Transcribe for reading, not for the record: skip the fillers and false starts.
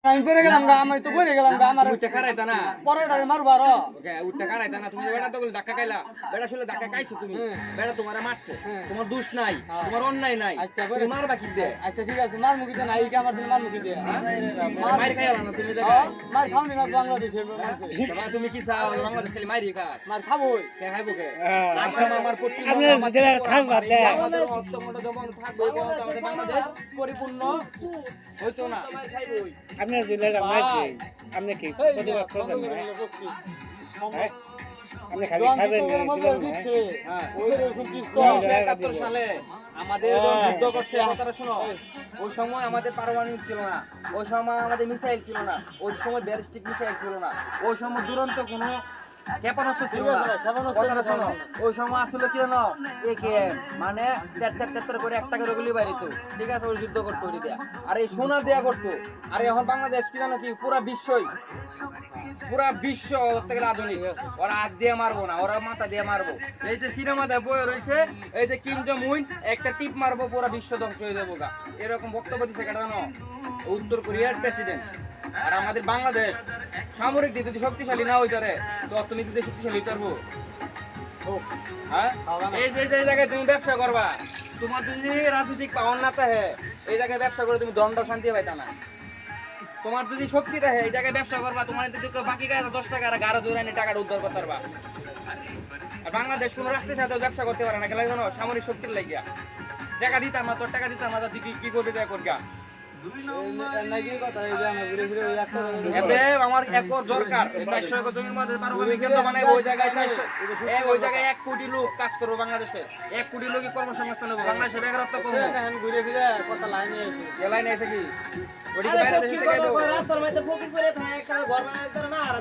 আমি পড়ে গেলাম গা আমি তো পড়ে গেলাম গা আমার উঠতে খারাইতা না পরেটারে মারবো আরো ওকে উঠতে খারাইতা না তুমি বেটা তো ধাক্কা খাইলা বেটা শুলে ধাক্কা খাইছো তুমি বেটা তোমারে মারছে তোমার দোষ নাই তোমার অন্যায় নাই আচ্ছা তুমি মারবা কি দে আচ্ছা ঠিক আছে মার মুখি দে না এই আমার দিন মার মুখি দে মার খাইলা না তুমি দেখা মার খাওনি না বাংলাদেশে তবে তুমি কি চাও বাংলাদেশ খালি মারি খা মার খাবোই কে খাইবো কে আসাম আমার পশ্চিম আপনার খাস বাদ দেয় আমাদের অত্যমত দমন থাকবে এবং আমাদের বাংলাদেশ পরিপূর্ণ হইতো না আপনার জেলার মাঝে আপনি কি প্রতিবাদ করবেন না হ্যাঁ? আপনি খালি খাবেন হ্যাঁ ওই রকম কি 1971 সালে আমাদের যুদ্ধ করছে কথাটা শোনো ওই সময় আমাদের পারমাণবিক ছিল না ওই সময় আমাদের মিসাইল ছিল না ওই সময় ব্যালিস্টিক মিসাইল ছিল না ওই সময় দুরন্ত কোনো ক্ষেপণাস্ত্র ছিল না কথাটা শোনো ওই সময় আসলে কি জানো একে মানে তেত্তর করে একটা করে গুলি বাইরিত ঠিক আছে ওই যুদ্ধ করতো ওই দিয়া আর এই সোনা দেয়া করতো আর এখন বাংলাদেশ কি জানো কি পুরা বিশ্ব থেকে আধুনিক ওরা হাত দিয়ে মারবো না ওরা মাথা দিয়ে মারবো এই যে সিনেমাতে বয়ে রয়েছে এই যে কিম জং উন একটা টিপ মারবো পুরা বিশ্ব ধ্বংস হয়ে যাবো গা এরকম বক্তব্য দিচ্ছে কেন জানো উত্তর কোরিয়ার প্রেসিডেন্ট আর আমাদের বাংলাদেশ সামরিক দিক যদি শক্তিশালী না হইতে পারে তো অর্থনীতিতে শক্তিশালী হইতে পারবো হ্যাঁ এই যে যে জায়গায় তুমি ব্যবসা করবা তোমার যদি রাজনৈতিক পাওয়ার না থাকে এই জায়গায় ব্যবসা করে তুমি দণ্ড শান্তি পাইতা না তোমার যদি শক্তি থাকে এই জায়গায় ব্যবসা করবা তোমার যদি বাকি গায়ে 10 টাকা আর গাড়ো দূরে এনে টাকাটা উদ্ধার করতে পারবা আর বাংলাদেশ কোনো রাষ্ট্রের সাথে ব্যবসা করতে পারে না কেন জানো সামরিক শক্তির লাগিয়া টাকা দিতাম না তোর টাকা দিতাম না তুই কি করবি দেয়া করগা এতে আমার একর দরকার 400 একর জমির মধ্যে পারমাণবিক কেন্দ্র বানাইবো ওই জায়গায় 400 ওই জায়গায় 1 কোটি লোক কাজ করবে বাংলাদেশে 1 কোটি লোকই কর্মসংস্থান হবে বাংলাদেশে বেকারত্ব কমবে ঘুরে ফিরে কত লাইনে এ লাইনে এসে কি ওদিকে বাইরে দেশ থেকে রাস্তার মধ্যে ফকির করে থাকে ঘর বানাইতে না আর